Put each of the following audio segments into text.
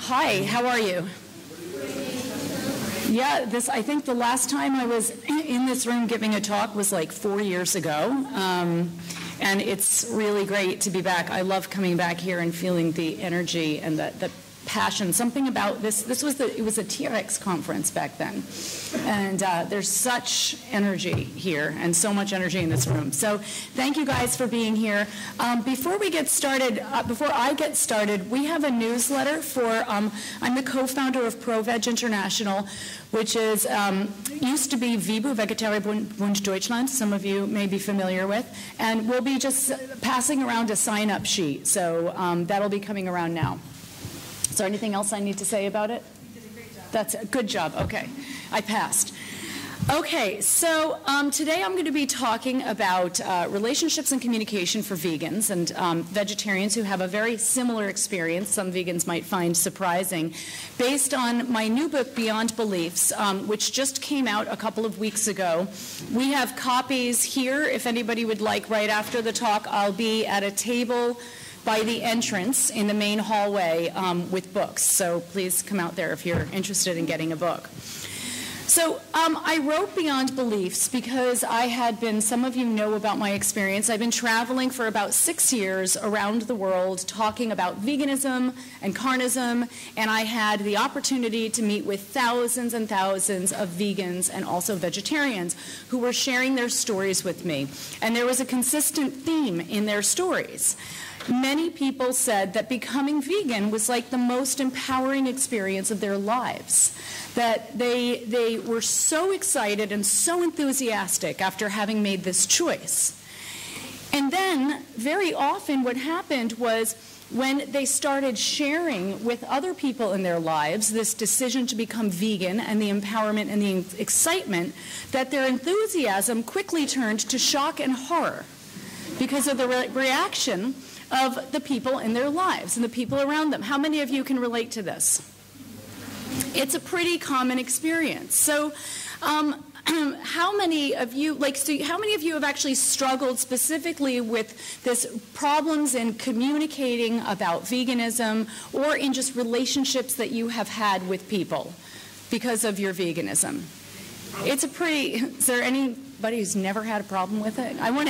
Hi, how are you? Yeah, I think the last time I was in this room giving a talk was like 4 years ago, and it's really great to be back. I love coming back here and feeling the energy and the passion. Something about this was it was a TRX conference back then, and there's such energy here and so much energy in this room. So thank you guys for being here. Before I get started, we have a newsletter for, I'm the co-founder of ProVeg International, which is, used to be VBU, Vegetarier-Bund Deutschland, some of you may be familiar with, and we'll be just passing around a sign-up sheet, so that'll be coming around now. Is there anything else I need to say about it? You did a great job. That's a good job. Okay, I passed. Okay, so today I'm going to be talking about relationships and communication for vegans and vegetarians who have a very similar experience, some vegans might find surprising, based on my new book, Beyond Beliefs, which just came out a couple of weeks ago. We have copies here. If anybody would like, right after the talk, I'll be at a table by the entrance in the main hallway with books. So please come out there if you're interested in getting a book. So I wrote Beyond Beliefs because I had been, some of you know about my experience, I've been traveling for about 6 years around the world talking about veganism and Carnism, and I had the opportunity to meet with thousands and thousands of vegans and also vegetarians who were sharing their stories with me. And there was a consistent theme in their stories. Many people said that becoming vegan was like the most empowering experience of their lives, that they were so excited and so enthusiastic after having made this choice. And then, very often what happened was when they started sharing with other people in their lives this decision to become vegan and the empowerment and the excitement, that their enthusiasm quickly turned to shock and horror because of the reaction of the people in their lives and the people around them. How many of you can relate to this? It's a pretty common experience. So how many of you have actually struggled specifically with this problems in communicating about veganism or in just relationships that you have had with people because of your veganism? It's a pretty, is there anybody who's never had a problem with it? I want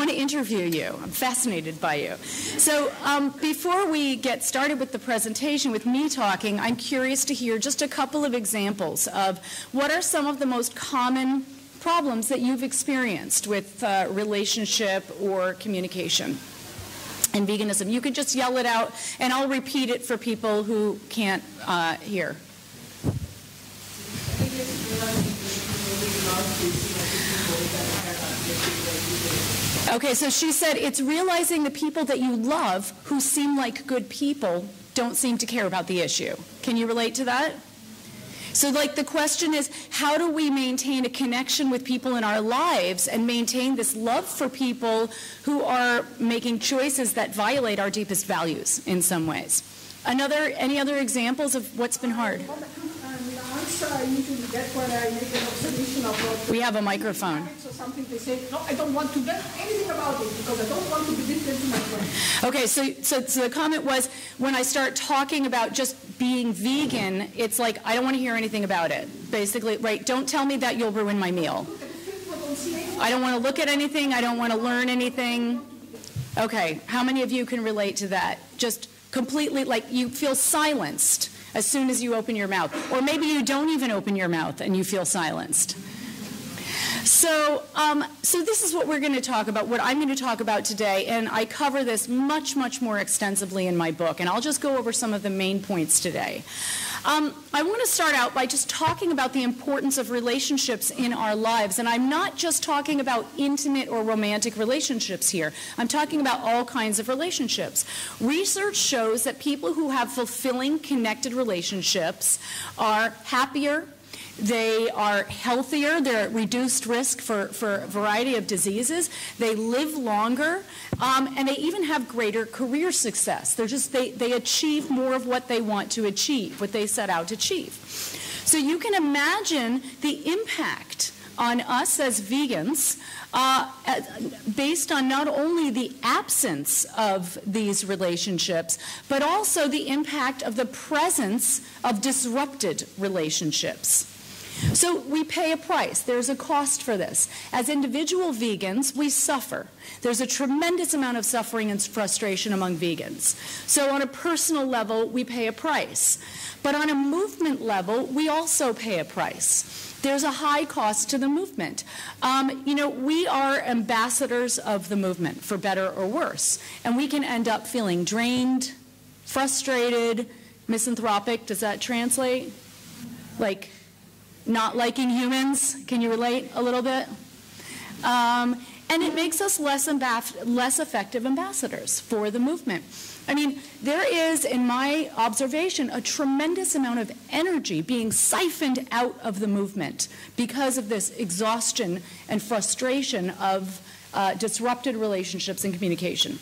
to interview you. I'm fascinated by you. So before we get started with the presentation, with me talking, I'm curious to hear just a couple of examples of what are some of the most common problems that you've experienced with relationship or communication in veganism. You could just yell it out, and I'll repeat it for people who can't hear. Okay, so she said it's realizing the people that you love who seem like good people don't seem to care about the issue. Can you relate to that? So like the question is, how do we maintain a connection with people in our lives and maintain this love for people who are making choices that violate our deepest values in some ways? Any other examples of what's been hard? I usually get when I make an observation of what we have a microphone. Or something, they say, no, I don't want to get anything about it because I don't want to be different to my friends. Okay, so the comment was, when I start talking about just being vegan, it's like, I don't want to hear anything about it. Basically, right, don't tell me that you'll ruin my meal. I don't want to look at anything. I don't want to learn anything. Okay, how many of you can relate to that? Just completely, like, you feel silenced as soon as you open your mouth. Or maybe you don't even open your mouth and you feel silenced. So this is what we're going to talk about, what I'm going to talk about today, and I cover this much, much more extensively in my book, and I'll just go over some of the main points today. I want to start out by just talking about the importance of relationships in our lives, and I'm not just talking about intimate or romantic relationships here. I'm talking about all kinds of relationships. Research shows that people who have fulfilling, connected relationships are happier, they are healthier, they're at reduced risk for a variety of diseases, they live longer, and they even have greater career success. They achieve more of what they want to achieve, what they set out to achieve. So you can imagine the impact on us as vegans based on not only the absence of these relationships, but also the impact of the presence of disrupted relationships. So we pay a price. There's a cost for this. As individual vegans, we suffer. There's a tremendous amount of suffering and frustration among vegans. So on a personal level, we pay a price. But on a movement level, we also pay a price. There's a high cost to the movement. You know, we are ambassadors of the movement, for better or worse. And we can end up feeling drained, frustrated, misanthropic. Does that translate? Like, not liking humans. Can you relate a little bit? And it makes us less effective ambassadors for the movement. I mean, there is, in my observation, a tremendous amount of energy being siphoned out of the movement because of this exhaustion and frustration of disrupted relationships and communication.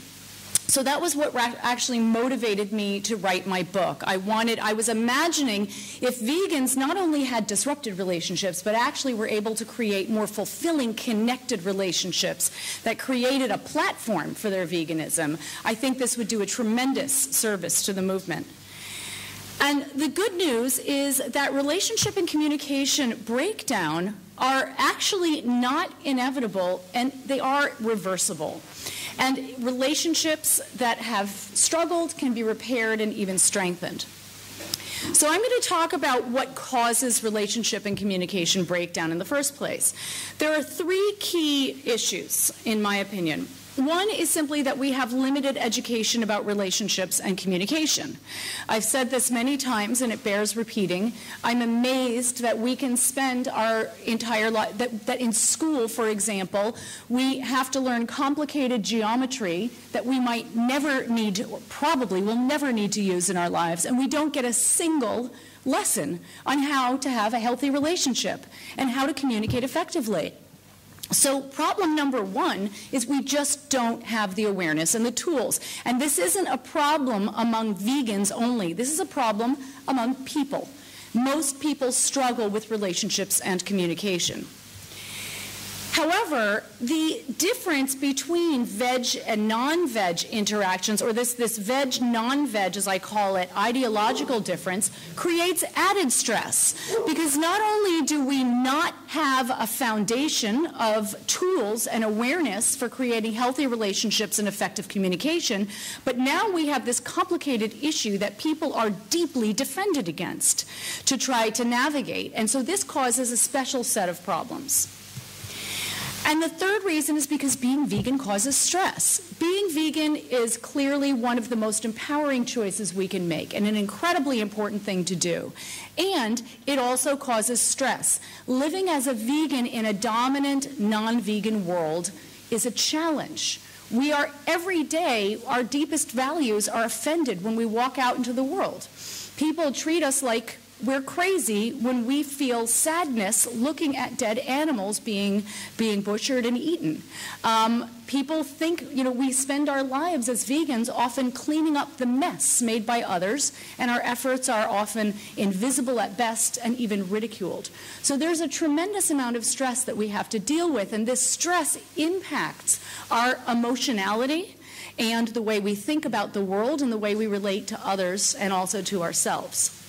So that was what actually motivated me to write my book. I was imagining if vegans not only had disrupted relationships, but actually were able to create more fulfilling, connected relationships that created a platform for their veganism, I think this would do a tremendous service to the movement. And the good news is that relationship and communication breakdown are actually not inevitable, and they are reversible. And relationships that have struggled can be repaired and even strengthened. So I'm going to talk about what causes relationship and communication breakdown in the first place. There are three key issues, in my opinion. One is simply that we have limited education about relationships and communication. I've said this many times, and it bears repeating. I'm amazed that we can spend our entire life, that in school, for example, we have to learn complicated geometry that we might never need, or probably will never need to use in our lives, and we don't get a single lesson on how to have a healthy relationship and how to communicate effectively. So problem number one is we just don't have the awareness and the tools. And this isn't a problem among vegans only. This is a problem among people. Most people struggle with relationships and communication. However, the difference between veg and non-veg interactions, or this veg, non-veg, as I call it, ideological difference, creates added stress. Because not only do we not have a foundation of tools and awareness for creating healthy relationships and effective communication, but now we have this complicated issue that people are deeply defended against to try to navigate. And so this causes a special set of problems. And the third reason is because being vegan causes stress. Being vegan is clearly one of the most empowering choices we can make and an incredibly important thing to do. And it also causes stress. Living as a vegan in a dominant non-vegan world is a challenge. We are, every day, our deepest values are offended when we walk out into the world. People treat us like we're crazy when we feel sadness looking at dead animals being butchered and eaten. People think, we spend our lives as vegans often cleaning up the mess made by others, and our efforts are often invisible at best and even ridiculed. So there's a tremendous amount of stress that we have to deal with, and this stress impacts our emotionality and the way we think about the world and the way we relate to others and also to ourselves.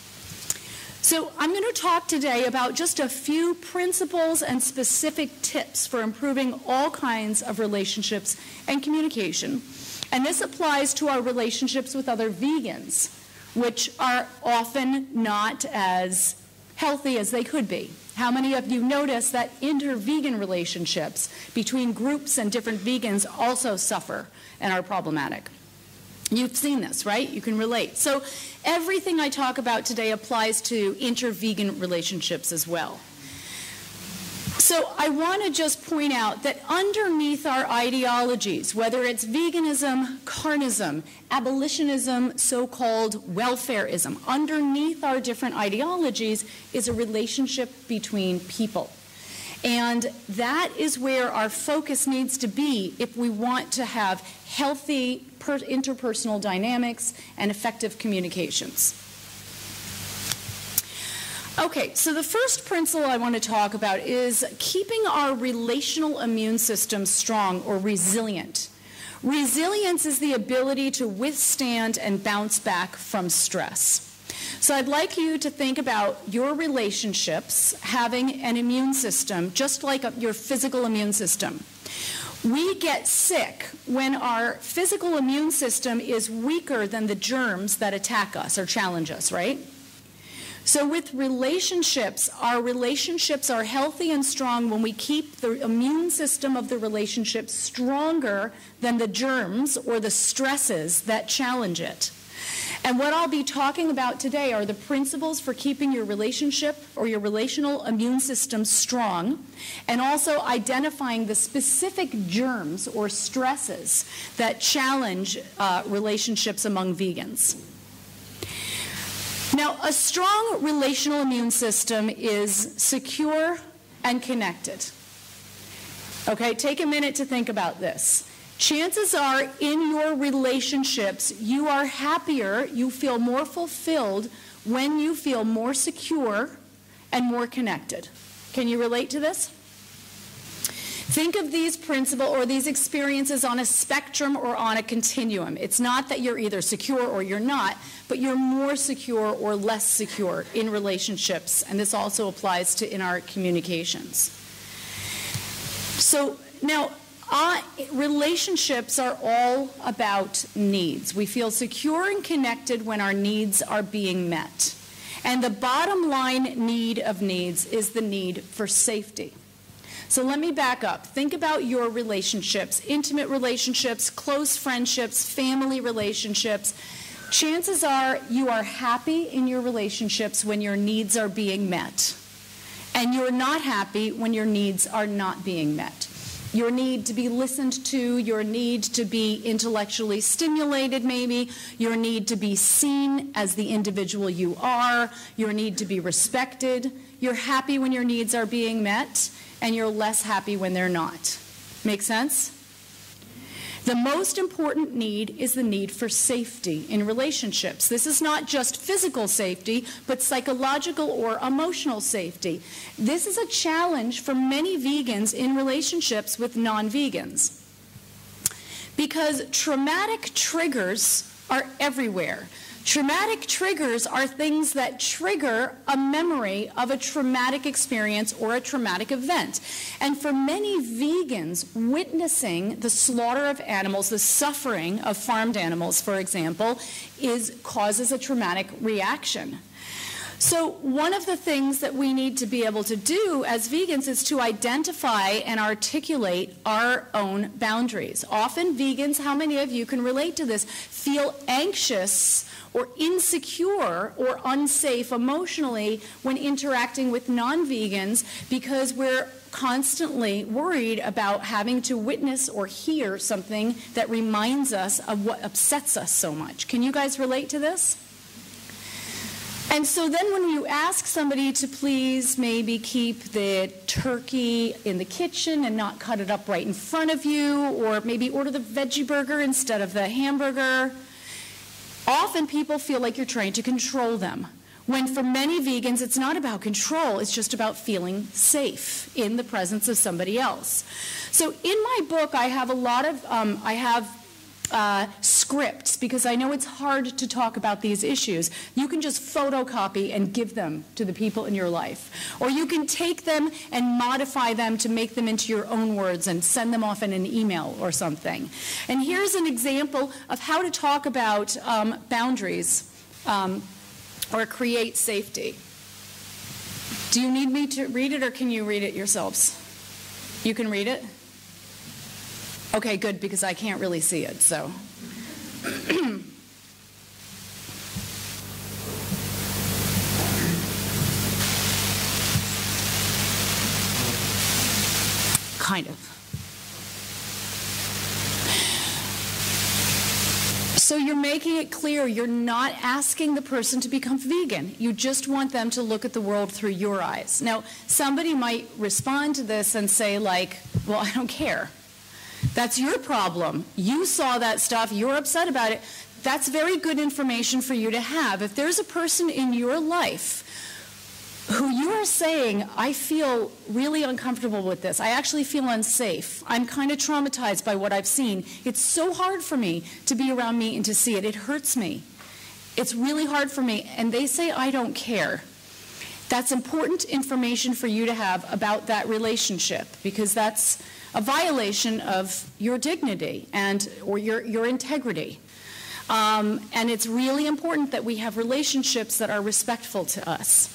So I'm going to talk today about just a few principles and specific tips for improving all kinds of relationships and communication. And this applies to our relationships with other vegans, which are often not as healthy as they could be. How many of you notice that inter-vegan relationships between groups and different vegans also suffer and are problematic? You've seen this, right? You can relate. So everything I talk about today applies to inter-vegan relationships as well. So I want to just point out that underneath our ideologies, whether it's veganism, carnism, abolitionism, so-called welfareism, underneath our different ideologies is a relationship between people. And that is where our focus needs to be if we want to have healthy interpersonal dynamics and effective communications. Okay, so the first principle I want to talk about is keeping our relational immune system strong or resilient. Resilience is the ability to withstand and bounce back from stress. So I'd like you to think about your relationships having an immune system, just like your physical immune system. We get sick when our physical immune system is weaker than the germs that attack us or challenge us, right? So with relationships, our relationships are healthy and strong when we keep the immune system of the relationship stronger than the germs or the stresses that challenge it. And what I'll be talking about today are the principles for keeping your relationship or your relational immune system strong, and also identifying the specific germs or stresses that challenge relationships among vegans. Now, a strong relational immune system is secure and connected. Okay, take a minute to think about this. Chances are in your relationships, you are happier, you feel more fulfilled when you feel more secure and more connected. Can you relate to this? Think of these principles or these experiences on a spectrum or on a continuum. It's not that you're either secure or you're not, but you're more secure or less secure in relationships, and this also applies to in our communications. So now, relationships are all about needs. We feel secure and connected when our needs are being met. And the bottom line need of needs is the need for safety. So let me back up. Think about your relationships, intimate relationships, close friendships, family relationships. Chances are you are happy in your relationships when your needs are being met. And you're not happy when your needs are not being met. Your need to be listened to, your need to be intellectually stimulated maybe, your need to be seen as the individual you are, your need to be respected. You're happy when your needs are being met, and you're less happy when they're not. Make sense? The most important need is the need for safety in relationships. This is not just physical safety, but psychological or emotional safety. This is a challenge for many vegans in relationships with non-vegans, because traumatic triggers are everywhere. Traumatic triggers are things that trigger a memory of a traumatic experience or a traumatic event. And for many vegans, witnessing the slaughter of animals, the suffering of farmed animals, for example, causes a traumatic reaction. So one of the things that we need to be able to do as vegans is to identify and articulate our own boundaries. Often vegans, how many of you can relate to this, feel anxious or insecure or unsafe emotionally when interacting with non-vegans because we're constantly worried about having to witness or hear something that reminds us of what upsets us so much. Can you guys relate to this? And so then when you ask somebody to please maybe keep the turkey in the kitchen and not cut it up right in front of you, or maybe order the veggie burger instead of the hamburger, often people feel like you're trying to control them. When for many vegans, it's not about control, it's just about feeling safe in the presence of somebody else. So in my book, I have a lot of, scripts, because I know it's hard to talk about these issues. You can just photocopy and give them to the people in your life. Or you can take them and modify them to make them into your own words and send them off in an email or something. And here's an example of how to talk about boundaries or create safety. Do you need me to read it, or can you read it yourselves? You can read it? Okay, good, because I can't really see it, so. Kind of. So you're making it clear you're not asking the person to become vegan. You just want them to look at the world through your eyes. Now, somebody might respond to this and say, like, well, I don't care. That's your problem. You saw that stuff. You're upset about it. That's very good information for you to have. If there's a person in your life who you are saying, I feel really uncomfortable with this. I actually feel unsafe. I'm kind of traumatized by what I've seen. It's so hard for me to be around me and to see it. It hurts me. It's really hard for me. And they say, I don't care. That's important information for you to have about that relationship, because that's a violation of your dignity or your integrity. And it's really important that we have relationships that are respectful to us.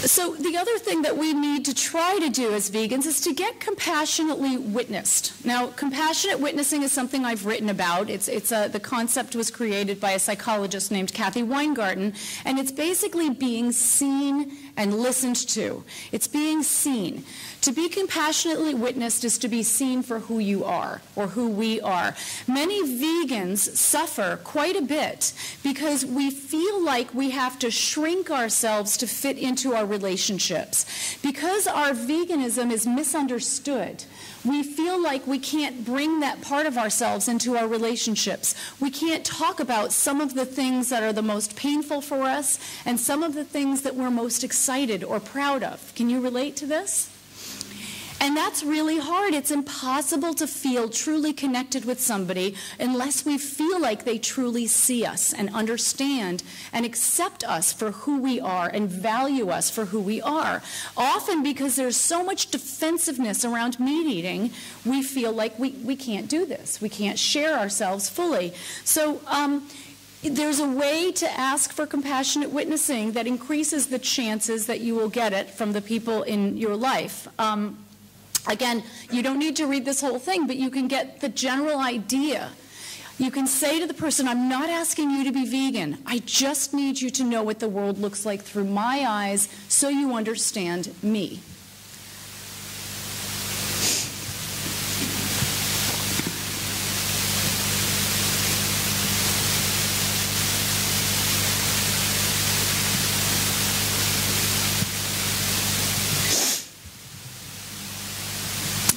So the other thing that we need to try to do as vegans is to get compassionately witnessed. Now, compassionate witnessing is something I've written about. The concept was created by a psychologist named Kathy Weingarten, and it's basically being seen and listened to. It's being seen. To be compassionately witnessed is to be seen for who you are, or who we are. Many vegans suffer quite a bit because we feel like we have to shrink ourselves to fit into our relationships. Because our veganism is misunderstood, we feel like we can't bring that part of ourselves into our relationships. We can't talk about some of the things that are the most painful for us and some of the things that we're most excited or proud of. Can you relate to this? And that's really hard. It's impossible to feel truly connected with somebody unless we feel like they truly see us and understand and accept us for who we are and value us for who we are. Often because there's so much defensiveness around meat eating, we feel like we can't do this. We can't share ourselves fully. So there's a way to ask for compassionate witnessing that increases the chances that you will get it from the people in your life. Again, you don't need to read this whole thing, but you can get the general idea. You can say to the person, I'm not asking you to be vegan. I just need you to know what the world looks like through my eyes so you understand me.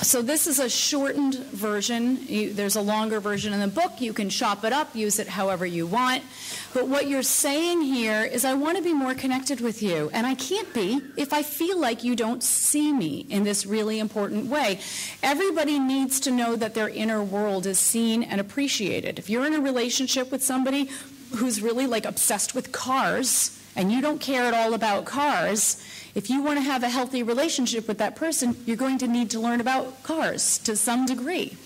So this is a shortened version. There's a longer version in the book. You can chop it up, use it however you want. But what you're saying here is, I want to be more connected with you. And I can't be if I feel like you don't see me in this really important way. Everybody needs to know that their inner world is seen and appreciated. If you're in a relationship with somebody who's really like obsessed with cars and you don't care at all about cars, if you want to have a healthy relationship with that person, you're going to need to learn about cars to some degree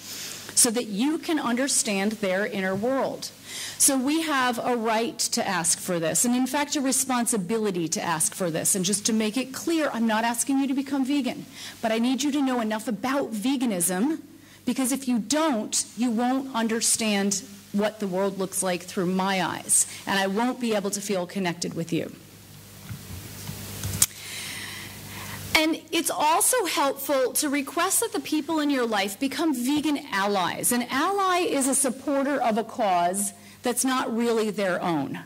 so that you can understand their inner world. So we have a right to ask for this, and in fact a responsibility to ask for this. And just to make it clear, I'm not asking you to become vegan, but I need you to know enough about veganism, because if you don't, you won't understand what the world looks like through my eyes, and I won't be able to feel connected with you. And it's also helpful to request that the people in your life become vegan allies. An ally is a supporter of a cause that's not really their own.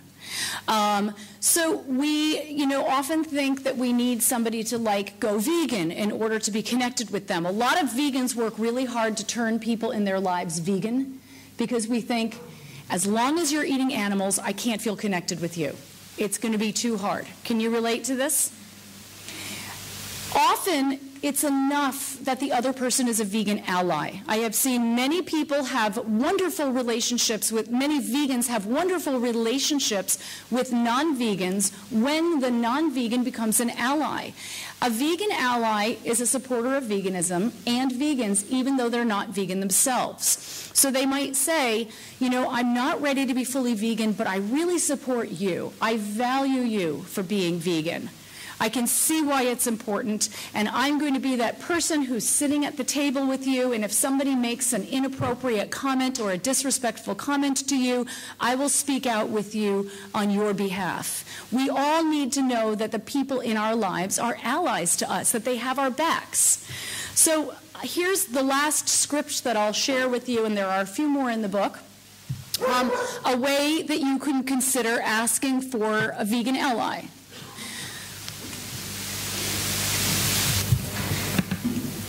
So we, often think that we need somebody to go vegan in order to be connected with them. A lot of vegans work really hard to turn people in their lives vegan because we think, as long as you're eating animals, I can't feel connected with you. It's going to be too hard. Can you relate to this? Often, it's enough that the other person is a vegan ally. I have seen many people have wonderful relationships with, many vegans have wonderful relationships with non-vegans when the non-vegan becomes an ally. A vegan ally is a supporter of veganism and vegans, even though they're not vegan themselves. So they might say, I'm not ready to be fully vegan, but I really support you. I value you for being vegan. I can see why it's important, and I'm going to be that person who's sitting at the table with you, and if somebody makes an inappropriate comment or a disrespectful comment to you, I will speak out with you on your behalf. We all need to know that the people in our lives are allies to us, that they have our backs. So here's the last script that I'll share with you, and there are a few more in the book. A way that you can consider asking for a vegan ally.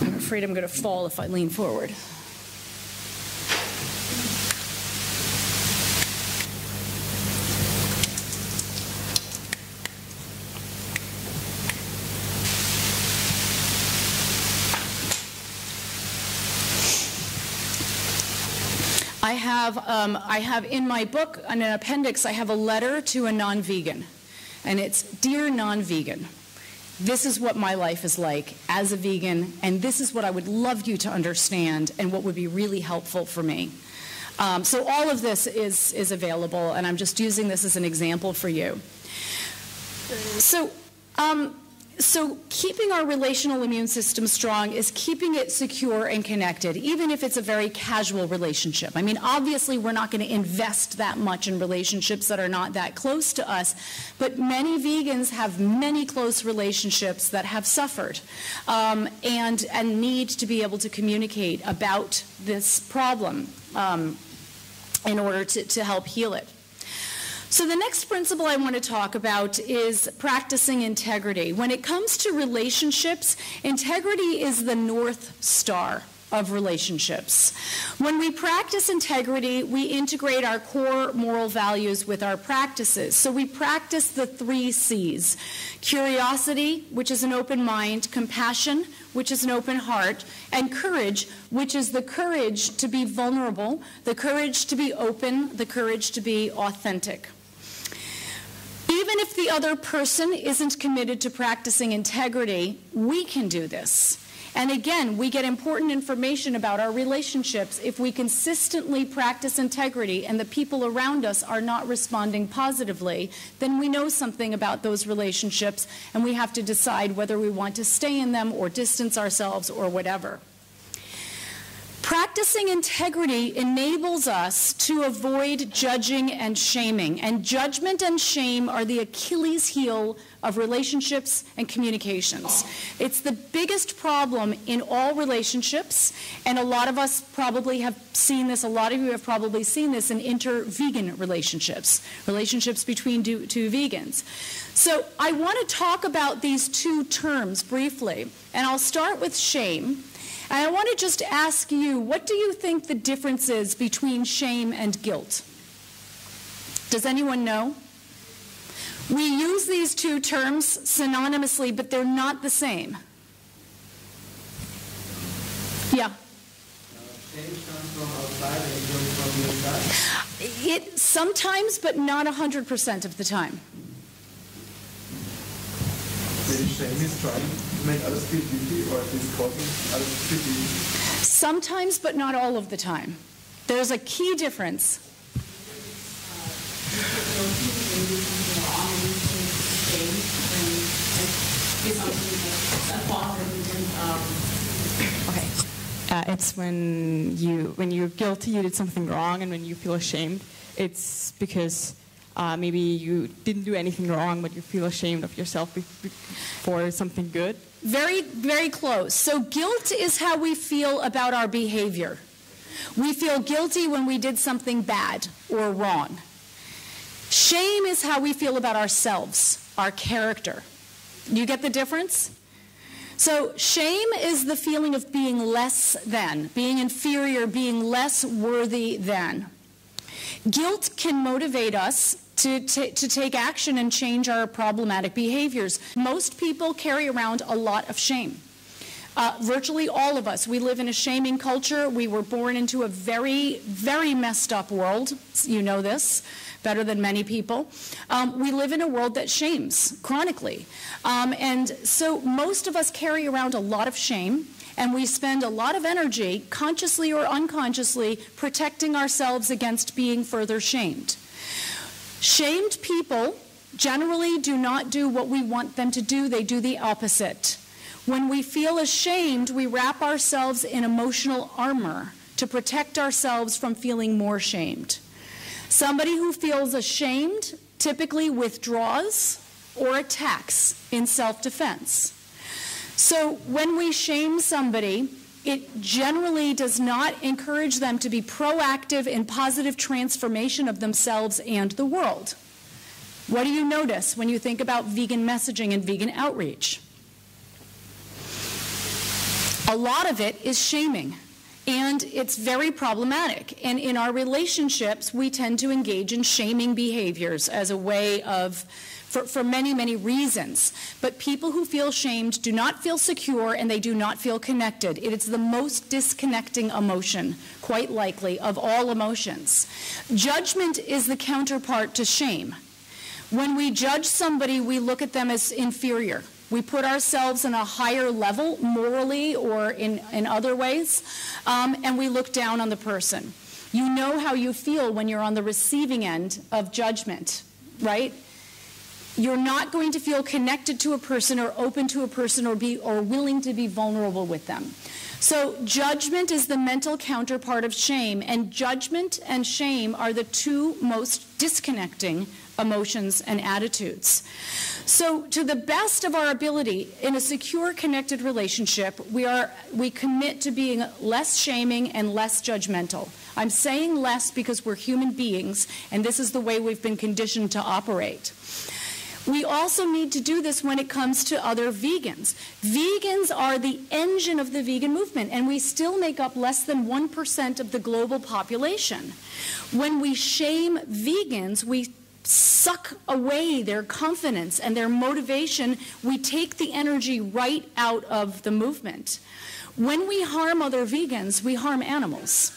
I'm afraid I'm going to fall if I lean forward. I have in my book, in an appendix, I have a letter to a non-vegan, and it's, "Dear non-vegan, this is what my life is like as a vegan, and this is what I would love you to understand and what would be really helpful for me." So all of this is available, and I'm just using this as an example for you. So keeping our relational immune system strong is keeping it secure and connected, even if it's a very casual relationship. I mean, obviously, we're not going to invest that much in relationships that are not that close to us, but many vegans have many close relationships that have suffered and need to be able to communicate about this problem in order to help heal it. So the next principle I want to talk about is practicing integrity. When it comes to relationships, integrity is the North Star of relationships. When we practice integrity, we integrate our core moral values with our practices. So we practice the 3 C's: curiosity, which is an open mind; compassion, which is an open heart; and courage, which is the courage to be vulnerable, the courage to be open, the courage to be authentic. Even if the other person isn't committed to practicing integrity, we can do this. And again, we get important information about our relationships if we consistently practice integrity and the people around us are not responding positively, then we know something about those relationships and we have to decide whether we want to stay in them or distance ourselves or whatever. Practicing integrity enables us to avoid judging and shaming. And judgment and shame are the Achilles heel of relationships and communications. It's the biggest problem in all relationships, and a lot of us probably have seen this, a lot of you have probably seen this in inter-vegan relationships, relationships between two vegans. So I want to talk about these 2 terms briefly, and I'll start with shame. And I want to just ask you, what do you think the difference is between shame and guilt? Does anyone know? We use these 2 terms synonymously, but they're not the same. Yeah? Shame comes from outside and guilt from inside? It sometimes, but not 100% of the time. Maybe shame is trying to make others feel guilty, or at least causing others to feel guilty? Sometimes, but not all of the time. There's a key difference. Okay. It's when you're guilty, you did something wrong, and when you feel ashamed, it's because maybe you didn't do anything wrong, but you feel ashamed of yourself for something good. Very, very close. So guilt is how we feel about our behavior. We feel guilty when we did something bad or wrong. Shame is how we feel about ourselves, our character. You get the difference? So shame is the feeling of being less than, being inferior, being less worthy than. Guilt can motivate us to take action and change our problematic behaviors. Most people carry around a lot of shame. Virtually all of us. We live in a shaming culture. We were born into a very, very messed up world. You know this better than many people. We live in a world that shames chronically. And so most of us carry around a lot of shame, and we spend a lot of energy, consciously or unconsciously, protecting ourselves against being further shamed. Shamed people generally do not do what we want them to do. They do the opposite. When we feel ashamed, we wrap ourselves in emotional armor to protect ourselves from feeling more shamed. Somebody who feels ashamed typically withdraws or attacks in self-defense. So when we shame somebody, it generally does not encourage them to be proactive in positive transformation of themselves and the world. What do you notice when you think about vegan messaging and vegan outreach? A lot of it is shaming, and it's very problematic. And in our relationships, we tend to engage in shaming behaviors as a way of for many, many reasons. But people who feel shamed do not feel secure and they do not feel connected. It is the most disconnecting emotion, quite likely, of all emotions. Judgment is the counterpart to shame. When we judge somebody, we look at them as inferior. We put ourselves in a higher level, morally or in other ways, and we look down on the person. You know how you feel when you're on the receiving end of judgment, right? You're not going to feel connected to a person or open to a person or willing to be vulnerable with them. So judgment is the mental counterpart of shame, and judgment and shame are the two most disconnecting emotions and attitudes. So to the best of our ability, in a secure, connected relationship, we commit to being less shaming and less judgmental. I'm saying less because we're human beings, and this is the way we've been conditioned to operate. We also need to do this when it comes to other vegans. Vegans are the engine of the vegan movement, and we still make up less than 1% of the global population. When we shame vegans, we suck away their confidence and their motivation. We take the energy right out of the movement. When we harm other vegans, we harm animals.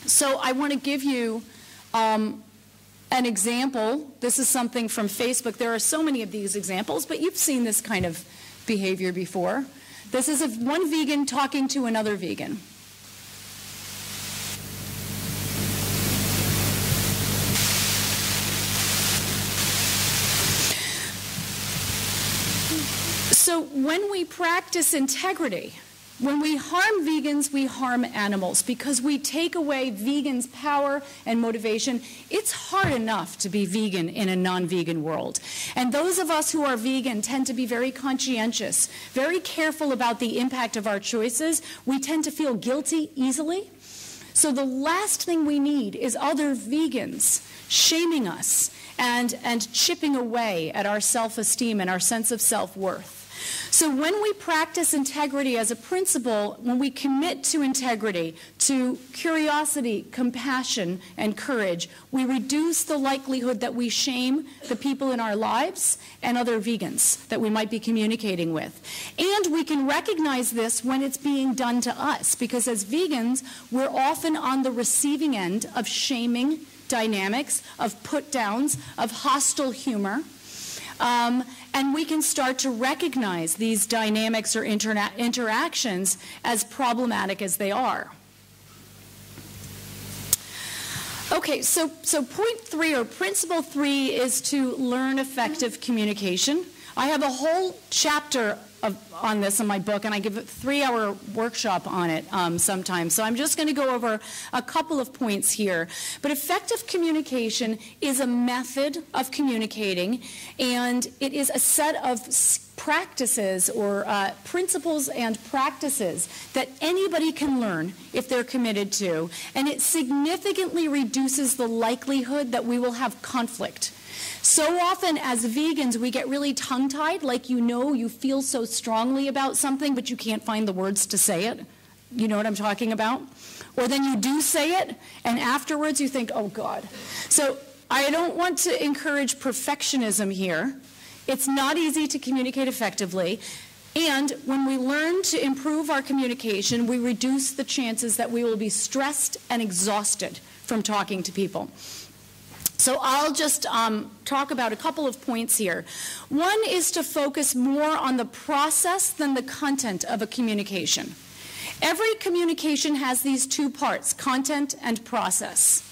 So I want to give you an example. This is something from Facebook. There are so many of these examples, but you've seen this kind of behavior before. This is one vegan talking to another vegan. So when we practice integrity, when we harm vegans, we harm animals because we take away vegans' power and motivation. It's hard enough to be vegan in a non-vegan world. And those of us who are vegan tend to be very conscientious, very careful about the impact of our choices. We tend to feel guilty easily. So the last thing we need is other vegans shaming us and chipping away at our self-esteem and our sense of self-worth. So when we practice integrity as a principle, when we commit to integrity, to curiosity, compassion, and courage, we reduce the likelihood that we shame the people in our lives and other vegans that we might be communicating with. And we can recognize this when it's being done to us, because as vegans, we're often on the receiving end of shaming dynamics, of put-downs, of hostile humor. And we can start to recognize these dynamics or interactions as problematic as they are. Okay, so point 3 or principle 3 is to learn effective communication. I have a whole chapter on this in my book, and I give a 3-hour workshop on it sometimes. So I'm just going to go over a couple of points here. But effective communication is a method of communicating, and it is a set of practices or principles and practices that anybody can learn if they're committed to, and it significantly reduces the likelihood that we will have conflict. So often as vegans, we get really tongue-tied, like you feel so strongly about something, but you can't find the words to say it. You know what I'm talking about? Or then you do say it, and afterwards you think, oh, God. So I don't want to encourage perfectionism here. It's not easy to communicate effectively. And when we learn to improve our communication, we reduce the chances that we will be stressed and exhausted from talking to people. So I'll just talk about a couple of points here. One is to focus more on the process than the content of a communication. Every communication has these two parts, content and process.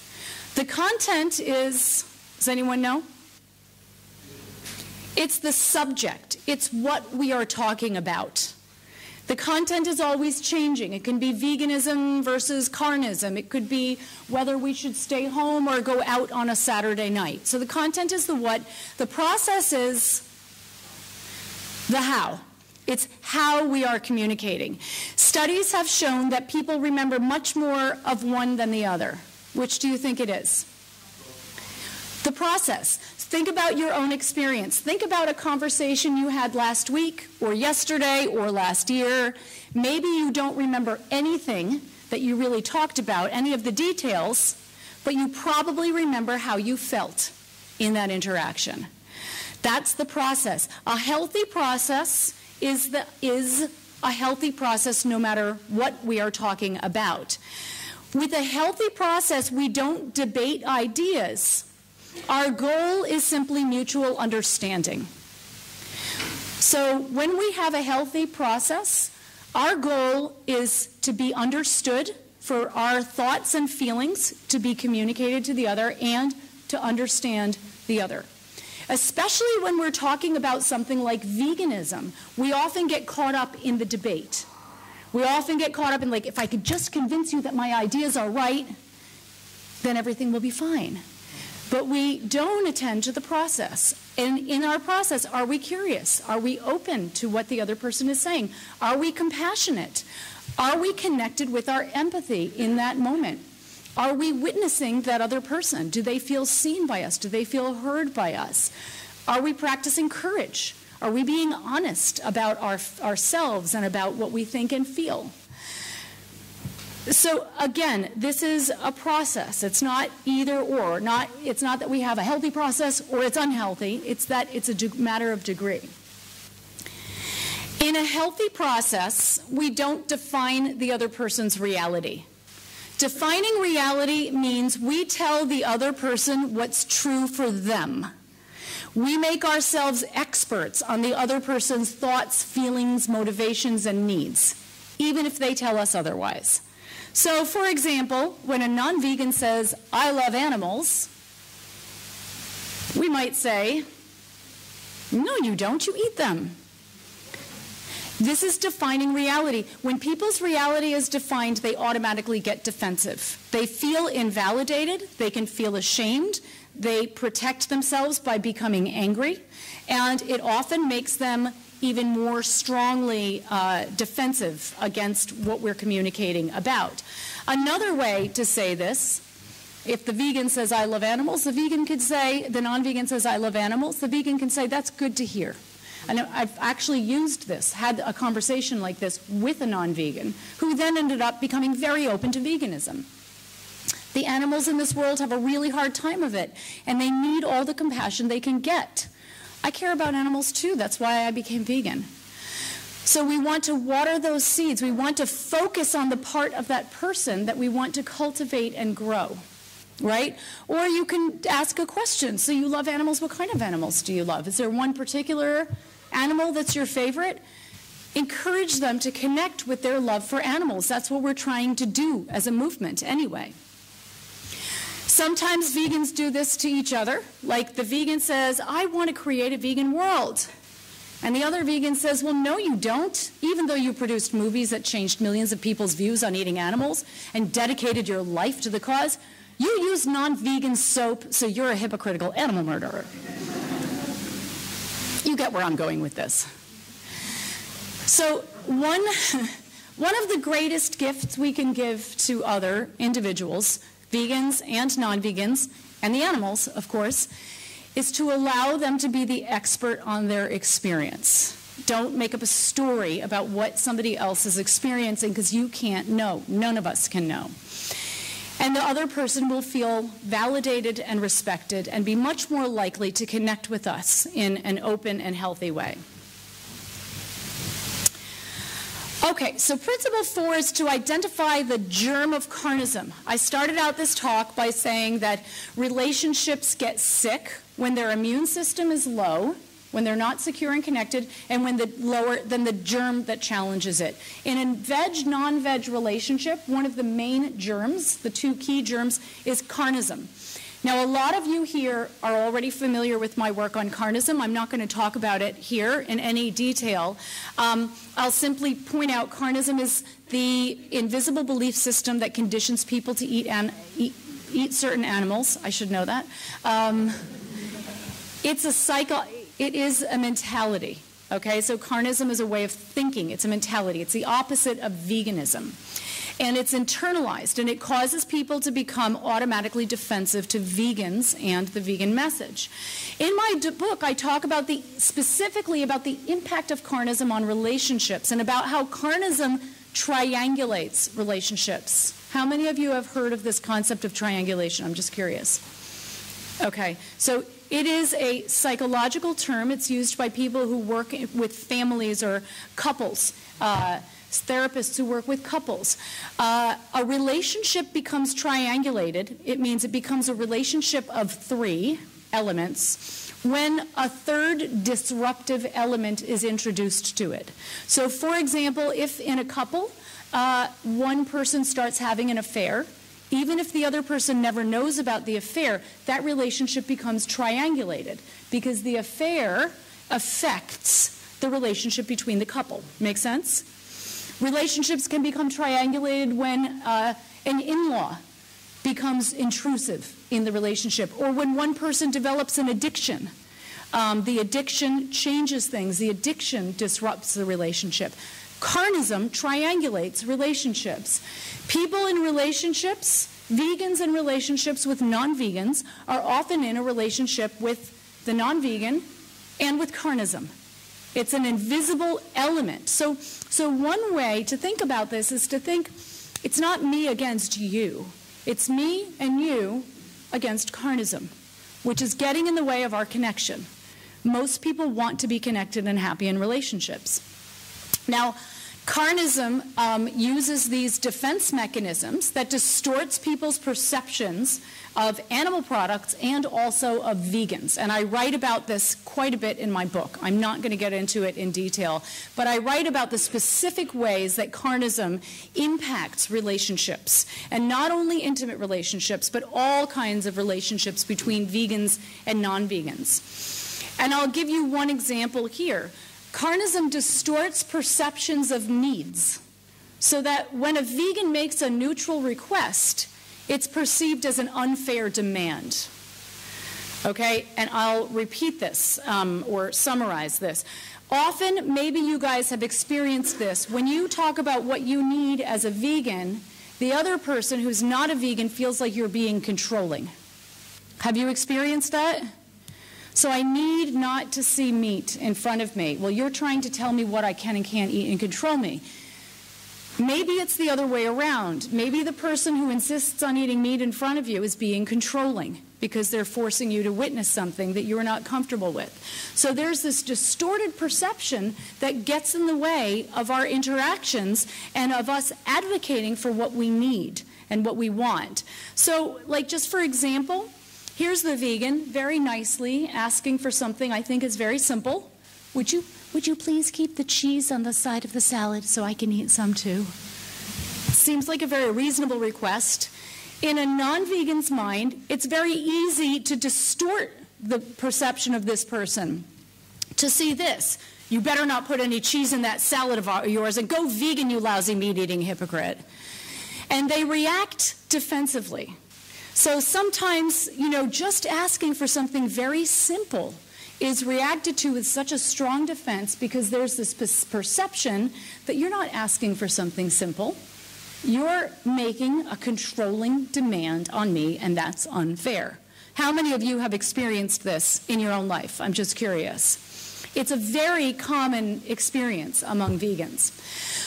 The content is, does anyone know? It's the subject. It's what we are talking about. The content is always changing. It can be veganism versus carnism. It could be whether we should stay home or go out on a Saturday night. So the content is the what. The process is the how. It's how we are communicating. Studies have shown that people remember much more of one than the other. Which do you think it is? The process. Think about your own experience. Think about a conversation you had last week or yesterday or last year. Maybe you don't remember anything that you really talked about, any of the details, but you probably remember how you felt in that interaction. That's the process. A healthy process is a healthy process no matter what we are talking about. With a healthy process, we don't debate ideas. Our goal is simply mutual understanding. So when we have a healthy process, our goal is to be understood, for our thoughts and feelings to be communicated to the other, and to understand the other. Especially when we're talking about something like veganism, we often get caught up in the debate. We often get caught up in, like, if I could just convince you that my ideas are right, then everything will be fine. But we don't attend to the process. And in our process, are we curious? Are we open to what the other person is saying? Are we compassionate? Are we connected with our empathy in that moment? Are we witnessing that other person? Do they feel seen by us? Do they feel heard by us? Are we practicing courage? Are we being honest about ourselves and about what we think and feel? So again, this is a process. It's not either or. It's not that we have a healthy process or it's unhealthy. It's that it's a matter of degree. In a healthy process, we don't define the other person's reality. Defining reality means we tell the other person what's true for them. We make ourselves experts on the other person's thoughts, feelings, motivations, and needs, even if they tell us otherwise. So, for example, when a non-vegan says, "I love animals," we might say, "No, you don't, you eat them." This is defining reality. When people's reality is defined, they automatically get defensive. They feel invalidated, they can feel ashamed, they protect themselves by becoming angry, and it often makes them even more strongly defensive against what we're communicating about. Another way to say this, if the vegan says, "I love animals," the non-vegan says, "I love animals," the vegan can say, "That's good to hear." And I've actually used this, had a conversation like this with a non-vegan, who then ended up becoming very open to veganism. The animals in this world have a really hard time of it, and they need all the compassion they can get. I care about animals too, that's why I became vegan. So we want to water those seeds. We want to focus on the part of that person that we want to cultivate and grow, right? Or you can ask a question. So you love animals, what kind of animals do you love? Is there one particular animal that's your favorite? Encourage them to connect with their love for animals. That's what we're trying to do as a movement anyway. Sometimes vegans do this to each other. Like the vegan says, "I want to create a vegan world." And the other vegan says, "Well, no, you don't. Even though you produced movies that changed millions of people's views on eating animals and dedicated your life to the cause, you use non-vegan soap, so you're a hypocritical animal murderer." You get where I'm going with this. So one of the greatest gifts we can give to other individuals, vegans and non-vegans, and the animals, of course, is to allow them to be the expert on their experience. Don't make up a story about what somebody else is experiencing, because you can't know. None of us can know. And the other person will feel validated and respected and be much more likely to connect with us in an open and healthy way. Okay, so principle 4 is to identify the germ of carnism. I started out this talk by saying that relationships get sick when their immune system is low, when they're not secure and connected, and when lower than the germ that challenges it. In a veg-non-veg relationship, one of the main germs, the two key germs, is carnism. Now, a lot of you here are already familiar with my work on carnism. I'm not going to talk about it here in any detail. I'll simply point out carnism is the invisible belief system that conditions people to eat certain animals. I should know that. It's a cycle. It is a mentality, okay? So carnism is a way of thinking. It's a mentality. It's the opposite of veganism. And it's internalized, and it causes people to become automatically defensive to vegans and the vegan message. In my book, I talk about specifically about the impact of carnism on relationships and about how carnism triangulates relationships. How many of you have heard of this concept of triangulation? I'm just curious. Okay, so it is a psychological term. It's used by people who work with families or couples, therapists who work with couples. A relationship becomes triangulated. It means it becomes a relationship of 3 elements when a third disruptive element is introduced to it. So, for example, if in a couple, one person starts having an affair, even if the other person never knows about the affair, that relationship becomes triangulated because the affair affects the relationship between the couple. Make sense? Relationships can become triangulated when an in-law becomes intrusive in the relationship, or when one person develops an addiction. The addiction changes things. The addiction disrupts the relationship. Carnism triangulates relationships. People in relationships, vegans in relationships with non-vegans, are often in a relationship with the non-vegan and with carnism. It's an invisible element. So one way to think about this is to think it's not me against you. It's me and you against carnism, which is getting in the way of our connection. Most people want to be connected and happy in relationships. Now, Carnism uses these defense mechanisms that distorts people's perceptions of animal products and also of vegans. And I write about this quite a bit in my book. I'm not going to get into it in detail, but I write about the specific ways that Carnism impacts relationships, and not only intimate relationships, but all kinds of relationships between vegans and non-vegans. And I'll give you one example here. Carnism distorts perceptions of needs so that when a vegan makes a neutral request, it's perceived as an unfair demand. Okay, and I'll repeat this or summarize this. Often, maybe you guys have experienced this. When you talk about what you need as a vegan, the other person who's not a vegan feels like you're being controlling. Have you experienced that? So I need not to see meat in front of me. Well, you're trying to tell me what I can and can't eat and control me. Maybe it's the other way around. Maybe the person who insists on eating meat in front of you is being controlling because they're forcing you to witness something that you're not comfortable with. So there's this distorted perception that gets in the way of our interactions and of us advocating for what we need and what we want. So, like, just for example, here's the vegan, very nicely asking for something I think is very simple. Would you please keep the cheese on the side of the salad so I can eat some too? Seems like a very reasonable request. In a non-vegan's mind, it's very easy to distort the perception of this person. To see this, you better not put any cheese in that salad of yours, and go vegan, you lousy meat-eating hypocrite. And they react defensively. So sometimes, just asking for something very simple is reacted to with such a strong defense because there's this perception that you're not asking for something simple. You're making a controlling demand on me, and that's unfair. How many of you have experienced this in your own life? I'm just curious. It's a very common experience among vegans.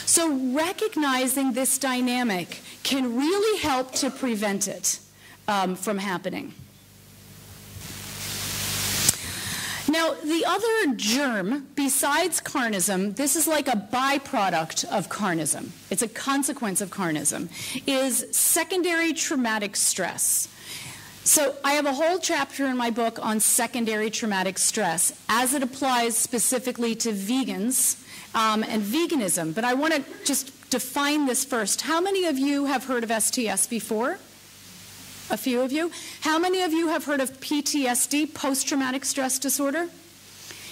So recognizing this dynamic can really help to prevent it from happening. Now, the other germ, besides carnism, this is like a byproduct of carnism. It's a consequence of carnism, is secondary traumatic stress. So I have a whole chapter in my book on secondary traumatic stress as it applies specifically to vegans and veganism. But I want to just define this first. How many of you have heard of STS before? A few of you. How many of you have heard of PTSD, post-traumatic stress disorder?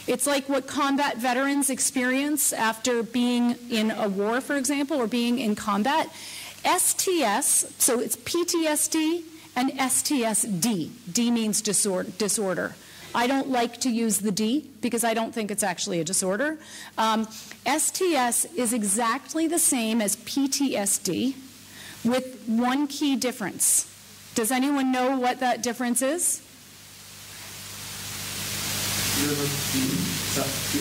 It's like what combat veterans experience after being in a war, for example, or being in combat. STS, so it's PTSD and STSD. D means disorder. I don't like to use the D because I don't think it's actually a disorder. STS is exactly the same as PTSD with one key difference. Does anyone know what that difference is? The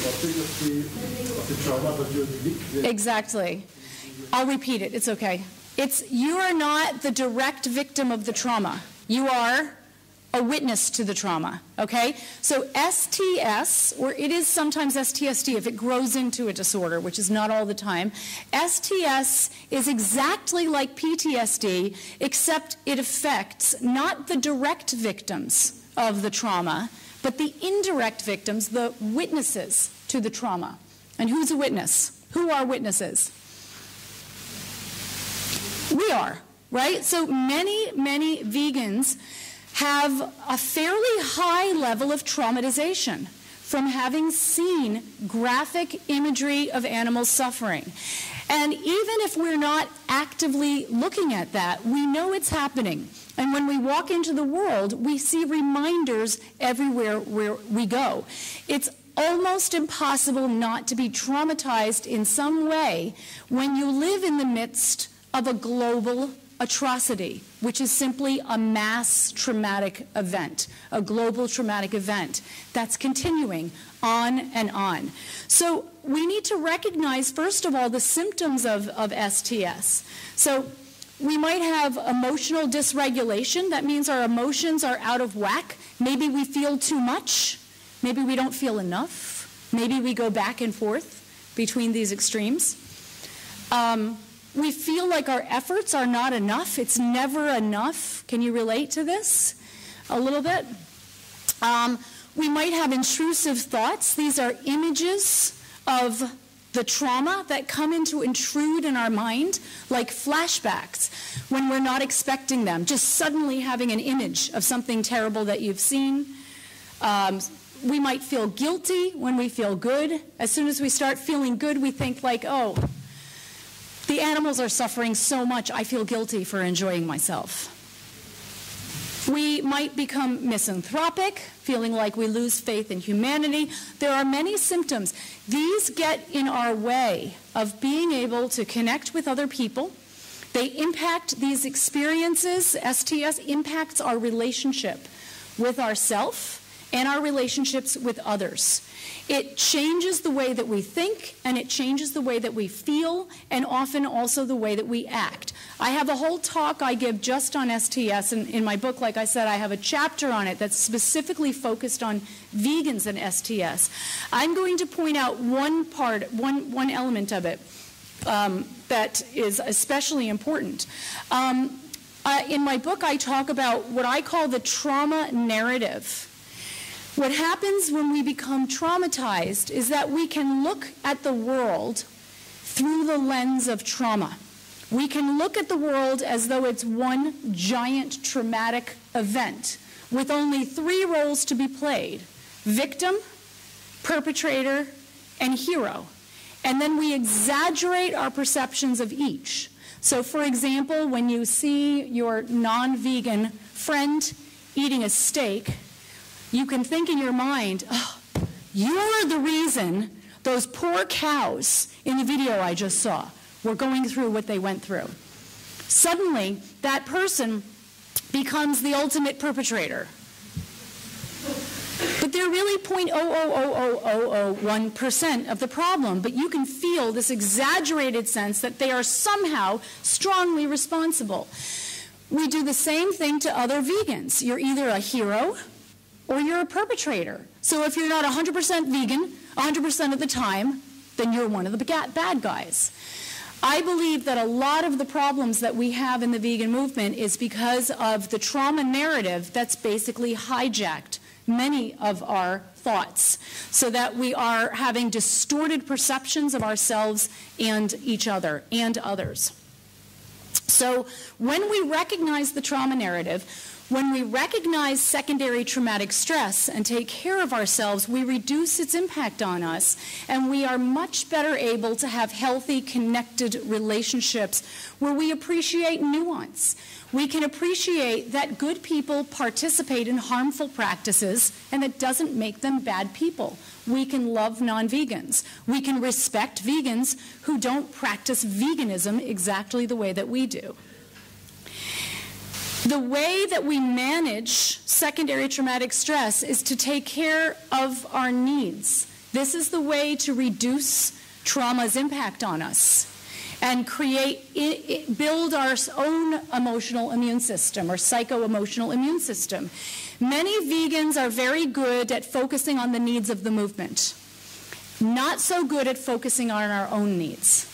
object of the trauma, but you're the victim. Exactly. I'll repeat it. It's okay. You are not the direct victim of the trauma. You are a witness to the trauma, okay? So STS, or it is sometimes STSD if it grows into a disorder, which is not all the time. STS is exactly like PTSD, except it affects not the direct victims of the trauma, but the indirect victims, the witnesses to the trauma. And who's a witness? Who are witnesses? We are, right? So many vegans have a fairly high level of traumatization from having seen graphic imagery of animals suffering. And even if we're not actively looking at that, we know it's happening. And when we walk into the world, we see reminders everywhere where we go. It's almost impossible not to be traumatized in some way when you live in the midst of a global atrocity, which is simply a mass traumatic event, a global traumatic event that's continuing on and on. So we need to recognize, first of all, the symptoms of STS. So we might have emotional dysregulation. That means our emotions are out of whack. Maybe we feel too much. Maybe we don't feel enough. Maybe we go back and forth between these extremes. We feel like our efforts are not enough. It's never enough. Can you relate to this a little bit? We might have intrusive thoughts. These are images of the trauma that come in to intrude in our mind, like flashbacks, when we're not expecting them, just suddenly having an image of something terrible that you've seen. We might feel guilty when we feel good. As soon as we start feeling good, we think like, oh, the animals are suffering so much, I feel guilty for enjoying myself. We might become misanthropic, feeling like we lose faith in humanity. There are many symptoms. These get in our way of being able to connect with other people. They impact these experiences. STS impacts our relationship with ourselves and our relationships with others. It changes the way that we think, and it changes the way that we feel, and often also the way that we act. I have a whole talk I give just on STS, and in my book, like I said, I have a chapter on it that's specifically focused on vegans and STS. I'm going to point out one part, one element of it that is especially important. In my book, I talk about what I call the trauma narrative. What happens when we become traumatized is that we can look at the world through the lens of trauma. We can look at the world as though it's one giant traumatic event with only 3 roles to be played: victim, perpetrator, and hero. And then we exaggerate our perceptions of each. So for example, when you see your non-vegan friend eating a steak, you can think in your mind, oh, you're the reason those poor cows in the video I just saw were going through what they went through. Suddenly, that person becomes the ultimate perpetrator. But they're really 0.0000001% of the problem, but you can feel this exaggerated sense that they are somehow strongly responsible. We do the same thing to other vegans. You're either a hero or you're a perpetrator. So if you're not 100% vegan 100% of the time, then you're one of the bad guys. I believe that a lot of the problems that we have in the vegan movement is because of the trauma narrative that's basically hijacked many of our thoughts, so that we are having distorted perceptions of ourselves and each other and others. So when we recognize the trauma narrative, when we recognize secondary traumatic stress and take care of ourselves, we reduce its impact on us, and we are much better able to have healthy, connected relationships where we appreciate nuance. We can appreciate that good people participate in harmful practices, and it doesn't make them bad people. We can love non-vegans. We can respect vegans who don't practice veganism exactly the way that we do. The way that we manage secondary traumatic stress is to take care of our needs. This is the way to reduce trauma's impact on us. and build our own emotional immune system or psycho-emotional immune system. Many vegans are very good at focusing on the needs of the movement, not so good at focusing on our own needs.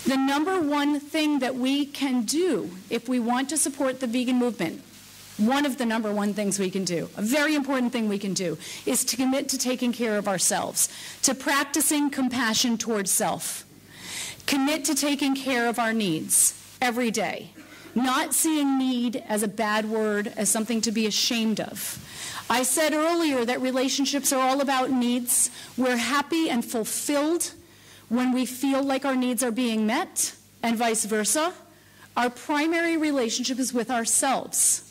The number one thing that we can do if we want to support the vegan movement, one of the number one things we can do, a very important thing we can do, is to commit to taking care of ourselves, to practicing compassion towards self. Commit to taking care of our needs every day, not seeing need as a bad word, as something to be ashamed of. I said earlier that relationships are all about needs. We're happy and fulfilled when we feel like our needs are being met, and vice versa. Our primary relationship is with ourselves.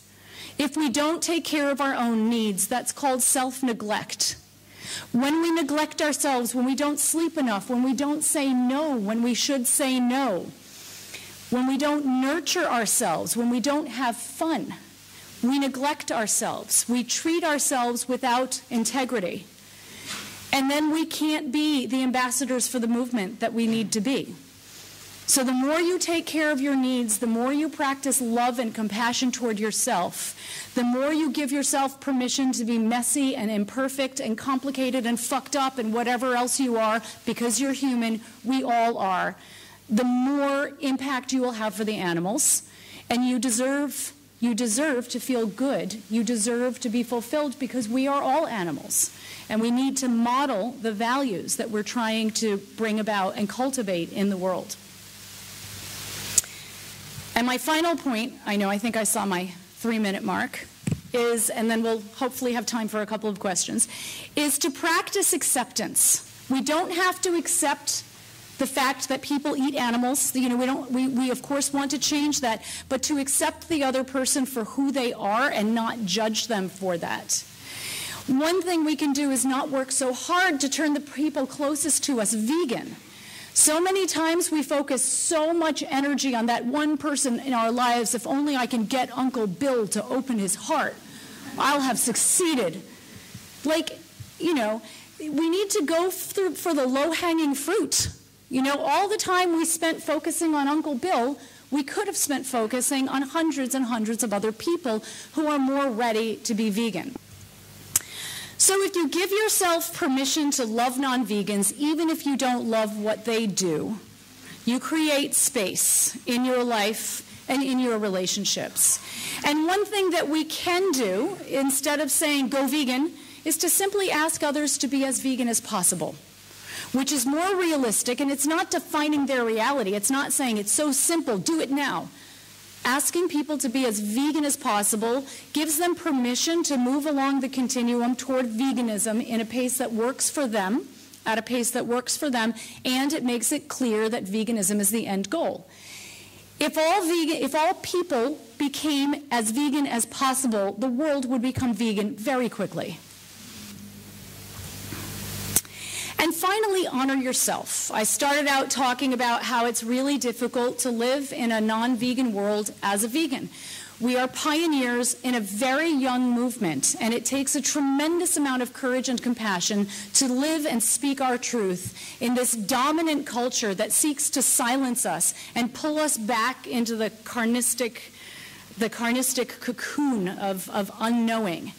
If we don't take care of our own needs, that's called self-neglect. When we neglect ourselves, when we don't sleep enough, when we don't say no when we should say no, when we don't nurture ourselves, when we don't have fun, we neglect ourselves. We treat ourselves without integrity. And then we can't be the ambassadors for the movement that we need to be. So the more you take care of your needs, the more you practice love and compassion toward yourself, the more you give yourself permission to be messy and imperfect and complicated and fucked up and whatever else you are, because you're human, we all are, the more impact you will have for the animals. And you deserve to feel good. You deserve to be fulfilled, because we are all animals. And we need to model the values that we're trying to bring about and cultivate in the world. And my final point, I think I saw my 3-minute mark, is, and then we'll hopefully have time for a couple of questions, is to practice acceptance. We don't have to accept the fact that people eat animals. We of course want to change that, but to accept the other person for who they are and not judge them for that. One thing we can do is not work so hard to turn the people closest to us vegan. So many times we focus so much energy on that one person in our lives. If only I can get Uncle Bill to open his heart, I'll have succeeded. We need to go for the low-hanging fruit. All the time we spent focusing on Uncle Bill, we could have spent focusing on hundreds and hundreds of other people who are more ready to be vegan. So if you give yourself permission to love non-vegans, even if you don't love what they do, you create space in your life and in your relationships. And one thing that we can do, instead of saying go vegan, is to simply ask others to be as vegan as possible, which is more realistic, and it's not defining their reality. It's not saying it's so simple, do it now. Asking people to be as vegan as possible gives them permission to move along the continuum toward veganism in a pace that works for them, at a pace that works for them, and it makes it clear that veganism is the end goal. If all people became as vegan as possible, the world would become vegan very quickly. And finally, honor yourself. I started out talking about how it's really difficult to live in a non-vegan world as a vegan. We are pioneers in a very young movement, and it takes a tremendous amount of courage and compassion to live and speak our truth in this dominant culture that seeks to silence us and pull us back into the carnistic cocoon of unknowing.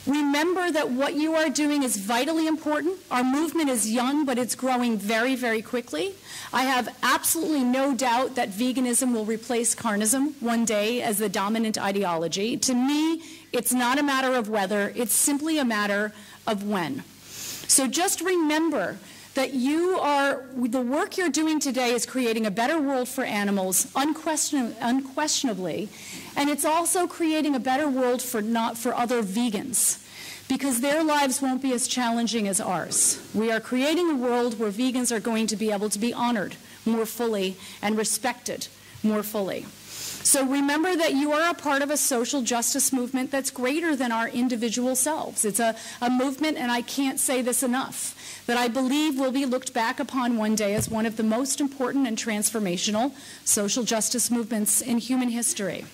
Remember that what you are doing is vitally important. Our movement is young, but it's growing very, very quickly. I have absolutely no doubt that veganism will replace Carnism one day as the dominant ideology. To me, it's not a matter of whether, it's simply a matter of when. So just remember that the work you're doing today is creating a better world for animals, unquestionably, and it's also creating a better world for other vegans, because their lives won't be as challenging as ours. We are creating a world where vegans are going to be able to be honored more fully and respected more fully. So remember that you are a part of a social justice movement that's greater than our individual selves. It's a movement, and I can't say this enough, that I believe will be looked back upon one day as one of the most important and transformational social justice movements in human history.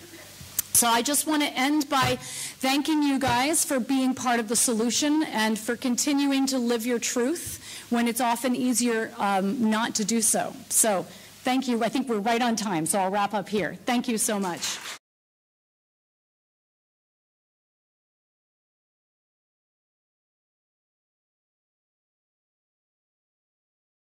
So I just want to end by thanking you guys for being part of the solution and for continuing to live your truth when it's often easier not to do so. So Thank you. I think we're right on time, so I'll wrap up here. Thank you so much.